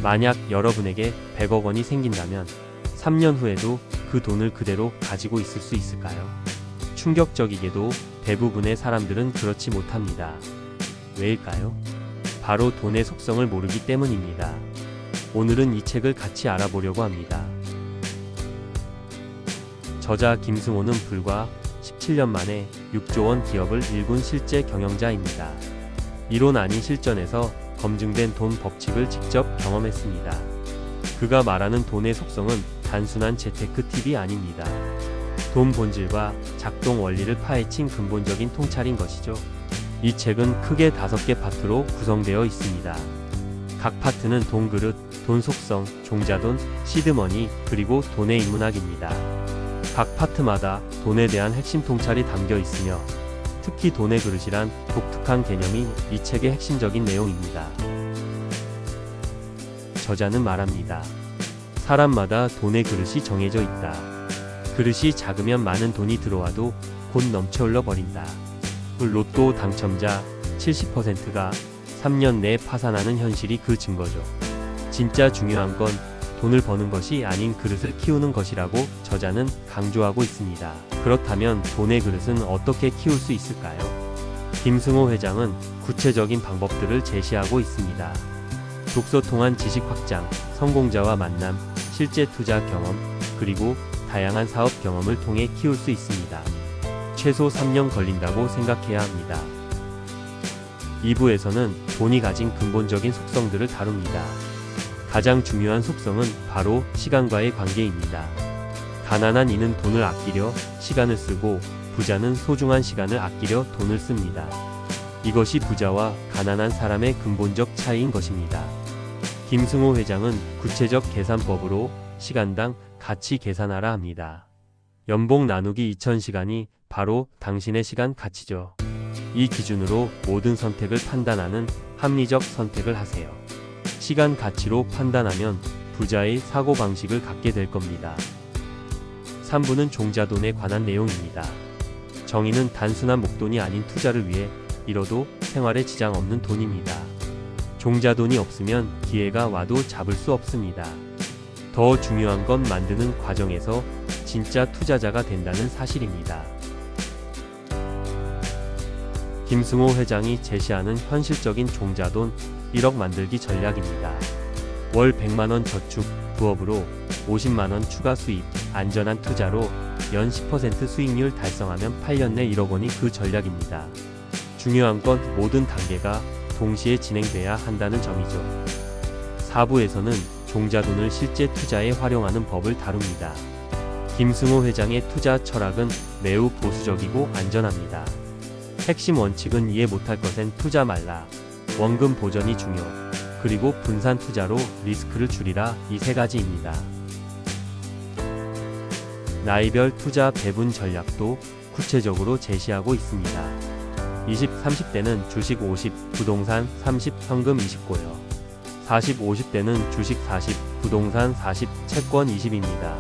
만약 여러분에게 100억 원이 생긴다면 3년 후에도 그 돈을 그대로 가지고 있을 수 있을까요? 충격적이게도 대부분의 사람들은 그렇지 못합니다. 왜일까요? 바로 돈의 속성을 모르기 때문입니다. 오늘은 이 책을 같이 알아보려고 합니다. 저자 김승호는 불과 17년 만에 6조 원 기업을 일군 실제 경영자입니다. 이론 아닌 실전에서 검증된 돈 법칙을 직접 경험했습니다. 그가 말하는 돈의 속성은 단순한 재테크 팁이 아닙니다. 돈 본질과 작동 원리를 파헤친 근본적인 통찰인 것이죠. 이 책은 크게 5개 파트로 구성되어 있습니다. 각 파트는 돈 그릇, 돈 속성, 종자돈, 시드머니, 그리고 돈의 인문학입니다. 각 파트마다 돈에 대한 핵심 통찰이 담겨 있으며 특히 돈의 그릇이란 독특한 개념이 이 책의 핵심적인 내용입니다. 저자는 말합니다. 사람마다 돈의 그릇이 정해져 있다. 그릇이 작으면 많은 돈이 들어와도 곧 넘쳐흘러 버린다. 로또 당첨자 70%가 3년 내에 파산하는 현실이 그 증거죠. 진짜 중요한 건 돈을 버는 것이 아닌 그릇을 키우는 것이라고 저자는 강조하고 있습니다. 그렇다면 돈의 그릇은 어떻게 키울 수 있을까요? 김승호 회장은 구체적인 방법들을 제시하고 있습니다. 독서 통한 지식 확장, 성공자와 만남, 실제 투자 경험, 그리고 다양한 사업 경험을 통해 키울 수 있습니다. 최소 3년 걸린다고 생각해야 합니다. 2부에서는 돈이 가진 근본적인 속성들을 다룹니다. 가장 중요한 속성은 바로 시간과의 관계입니다. 가난한 이는 돈을 아끼려 시간을 쓰고 부자는 소중한 시간을 아끼려 돈을 씁니다. 이것이 부자와 가난한 사람의 근본적 차이인 것입니다. 김승호 회장은 구체적 계산법으로 시간당 가치 계산하라 합니다. 연봉 나누기 2000시간이 바로 당신의 시간 가치죠. 이 기준으로 모든 선택을 판단하는 합리적 선택을 하세요. 시간 가치로 판단하면 부자의 사고방식을 갖게 될 겁니다. 3부는 종자돈에 관한 내용입니다. 정의는 단순한 목돈이 아닌 투자를 위해 잃어도 생활에 지장 없는 돈입니다. 종자돈이 없으면 기회가 와도 잡을 수 없습니다. 더 중요한 건 만드는 과정에서 진짜 투자자가 된다는 사실입니다. 김승호 회장이 제시하는 현실적인 종자돈 1억 만들기 전략입니다. 월 100만원 저축, 부업으로 50만원 추가 수입, 안전한 투자로 연 10% 수익률 달성하면 8년 내 1억 원이 그 전략입니다. 중요한 건 모든 단계가 동시에 진행돼야 한다는 점이죠. 4부에서는 종자돈을 실제 투자에 활용하는 법을 다룹니다. 김승호 회장의 투자 철학은 매우 보수적이고 안전합니다. 핵심 원칙은 이해 못할 것엔 투자 말라, 원금 보전이 중요, 그리고 분산 투자로 리스크를 줄이라, 이 3가지입니다. 나이별 투자 배분 전략도 구체적으로 제시하고 있습니다. 20, 30대는 주식 50, 부동산 30, 현금 20고요. 40, 50대는 주식 40, 부동산 40, 채권 20입니다.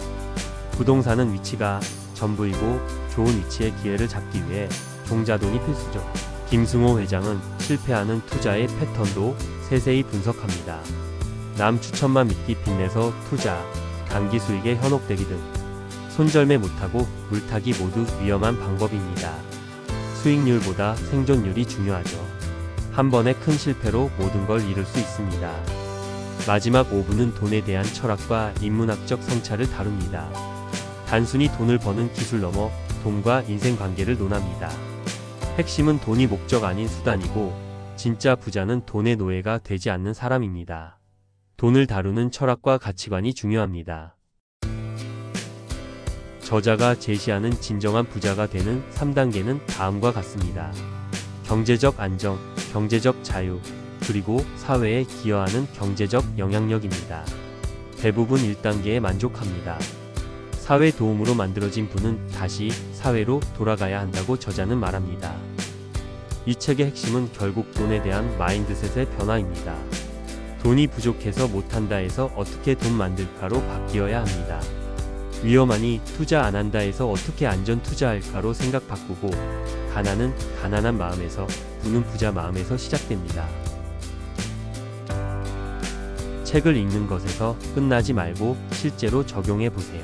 부동산은 위치가 전부이고 좋은 위치의 기회를 잡기 위해 종자돈이 필수죠. 김승호 회장은 실패하는 투자의 패턴도 세세히 분석합니다. 남 추천만 믿기 빚내서 투자, 단기 수익에 현혹되기 등 손절매 못하고 물타기 모두 위험한 방법입니다. 수익률보다 생존율이 중요하죠. 한 번의 큰 실패로 모든 걸 잃을 수 있습니다. 마지막 5부는 돈에 대한 철학과 인문학적 성찰을 다룹니다. 단순히 돈을 버는 기술 넘어 돈과 인생관계를 논합니다. 핵심은 돈이 목적 아닌 수단이고 진짜 부자는 돈의 노예가 되지 않는 사람입니다. 돈을 다루는 철학과 가치관이 중요합니다. 저자가 제시하는 진정한 부자가 되는 3단계는 다음과 같습니다. 경제적 안정, 경제적 자유, 그리고 사회에 기여하는 경제적 영향력입니다. 대부분 1단계에 만족합니다. 사회 도움으로 만들어진 부는 다시 사회로 돌아가야 한다고 저자는 말합니다. 이 책의 핵심은 결국 돈에 대한 마인드셋의 변화입니다. 돈이 부족해서 못한다에서 어떻게 돈 만들까로 바뀌어야 합니다. 위험하니 투자 안 한다에서 어떻게 안전 투자할까로 생각 바꾸고, 가난은 가난한 마음에서, 부는 부자 마음에서 시작됩니다. 책을 읽는 것에서 끝나지 말고 실제로 적용해 보세요.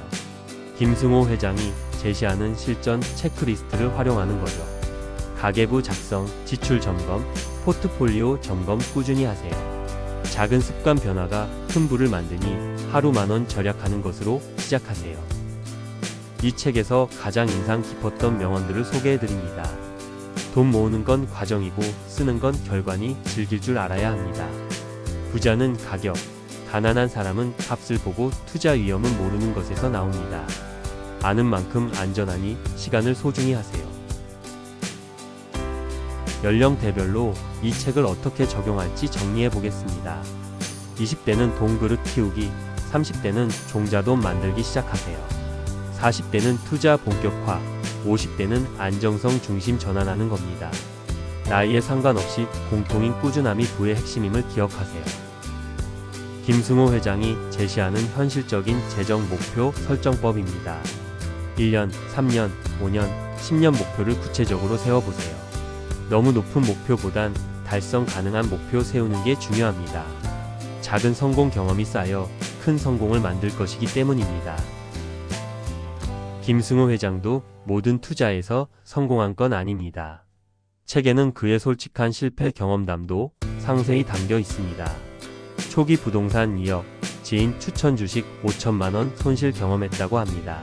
김승호 회장이 제시하는 실전 체크리스트를 활용하는 거죠. 가계부 작성, 지출 점검, 포트폴리오 점검 꾸준히 하세요. 작은 습관 변화가 큰 부를 만드니 하루 10,000원 절약하는 것으로 시작하세요. 이 책에서 가장 인상 깊었던 명언들을 소개해 드립니다. 돈 모으는 건 과정이고 쓰는 건 결과니 즐길 줄 알아야 합니다. 부자는 가격, 가난한 사람은 값을 보고 투자 위험은 모르는 것에서 나옵니다. 아는 만큼 안전하니 시간을 소중히 하세요. 연령대별로 이 책을 어떻게 적용할지 정리해 보겠습니다. 20대는 돈 그릇 키우기, 30대는 종자돈 만들기 시작하세요. 40대는 투자 본격화, 50대는 안정성 중심 전환하는 겁니다. 나이에 상관없이 공통인 꾸준함이 부의 핵심임을 기억하세요. 김승호 회장이 제시하는 현실적인 재정 목표 설정법입니다. 1년, 3년, 5년, 10년 목표를 구체적으로 세워보세요. 너무 높은 목표보단 달성 가능한 목표 세우는 게 중요합니다. 작은 성공 경험이 쌓여 큰 성공을 만들 것이기 때문입니다. 김승호 회장도 모든 투자에서 성공한 건 아닙니다. 책에는 그의 솔직한 실패 경험담도 상세히 담겨 있습니다. 초기 부동산 2억, 지인 추천 주식 5천만원 손실 경험했다고 합니다.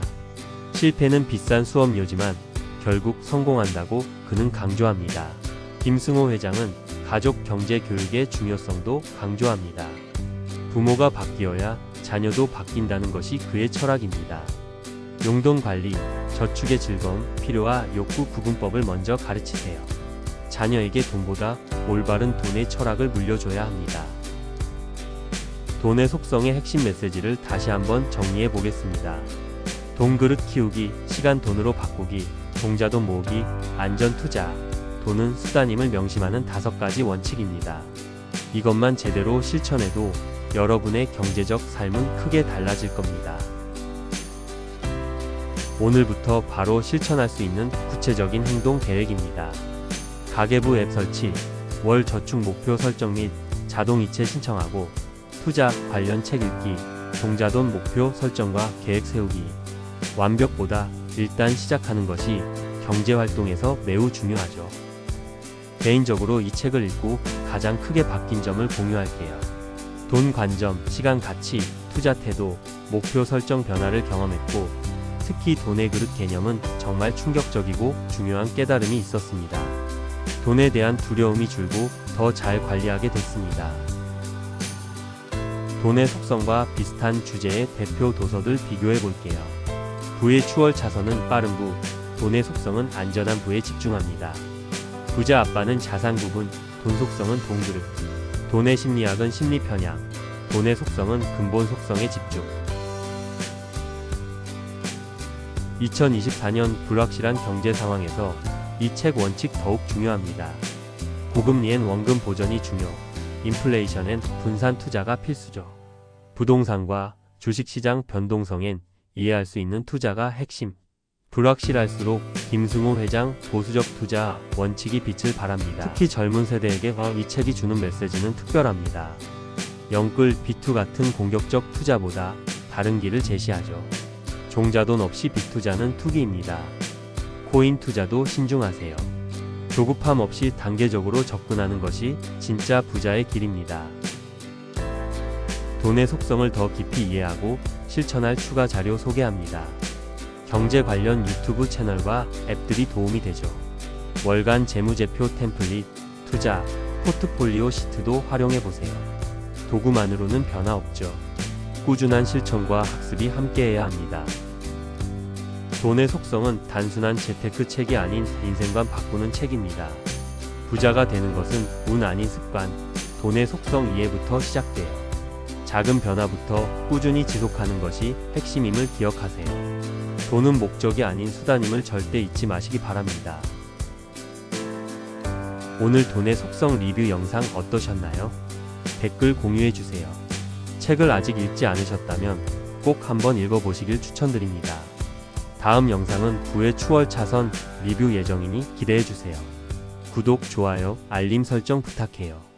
실패는 비싼 수업료지만 결국 성공한다고 그는 강조합니다. 김승호 회장은 가족 경제 교육의 중요성도 강조합니다. 부모가 바뀌어야 자녀도 바뀐다는 것이 그의 철학입니다. 용돈 관리, 저축의 즐거움, 필요와 욕구 구분법을 먼저 가르치세요. 자녀에게 돈보다 올바른 돈의 철학을 물려줘야 합니다. 돈의 속성의 핵심 메시지를 다시 한번 정리해 보겠습니다. 돈 그릇 키우기, 시간 돈으로 바꾸기, 종자돈 모으기, 안전 투자. 돈은 수단임을 명심하는 5가지 원칙입니다. 이것만 제대로 실천해도 여러분의 경제적 삶은 크게 달라질 겁니다. 오늘부터 바로 실천할 수 있는 구체적인 행동 계획입니다. 가계부 앱 설치, 월 저축 목표 설정 및 자동이체 신청하고, 투자 관련 책 읽기, 종자돈 목표 설정과 계획 세우기. 완벽보다 일단 시작하는 것이 경제활동에서 매우 중요하죠. 개인적으로 이 책을 읽고 가장 크게 바뀐 점을 공유할게요. 돈 관점, 시간 가치, 투자 태도, 목표 설정 변화를 경험했고, 특히 돈의 그릇 개념은 정말 충격적이고 중요한 깨달음이 있었습니다. 돈에 대한 두려움이 줄고 더 잘 관리하게 됐습니다. 돈의 속성과 비슷한 주제의 대표 도서들 비교해 볼게요. 부의 추월 차선은 빠른 부, 돈의 속성은 안전한 부에 집중합니다. 부자 아빠는 자산 구분, 돈 속성은 돈 그릇. 돈의 심리학은 심리 편향, 돈의 속성은 근본 속성에 집중. 2024년 불확실한 경제 상황에서 이 책 원칙 더욱 중요합니다. 고금리엔 원금 보전이 중요, 인플레이션엔 분산 투자가 필수죠. 부동산과 주식시장 변동성엔 이해할 수 있는 투자가 핵심. 불확실할수록 김승호 회장 보수적 투자 원칙이 빛을 발합니다. 특히 젊은 세대에게 이 책이 주는 메시지는 특별합니다. 영끌, 비투 같은 공격적 투자보다 다른 길을 제시하죠. 종자돈 없이 빅투자는 투기입니다. 코인 투자도 신중하세요. 조급함 없이 단계적으로 접근하는 것이 진짜 부자의 길입니다. 돈의 속성을 더 깊이 이해하고 실천할 추가 자료 소개합니다. 경제 관련 유튜브 채널과 앱들이 도움이 되죠. 월간 재무제표 템플릿, 투자, 포트폴리오 시트도 활용해보세요. 도구만으로는 변화 없죠. 꾸준한 실천과 학습이 함께해야 합니다. 돈의 속성은 단순한 재테크 책이 아닌 인생관 바꾸는 책입니다. 부자가 되는 것은 운 아닌 습관, 돈의 속성 이해부터 시작돼요. 작은 변화부터 꾸준히 지속하는 것이 핵심임을 기억하세요. 돈은 목적이 아닌 수단임을 절대 잊지 마시기 바랍니다. 오늘 돈의 속성 리뷰 영상 어떠셨나요? 댓글 공유해주세요. 책을 아직 읽지 않으셨다면 꼭 한번 읽어보시길 추천드립니다. 다음 영상은 부의 추월 차선 리뷰 예정이니 기대해주세요. 구독, 좋아요, 알림 설정 부탁해요.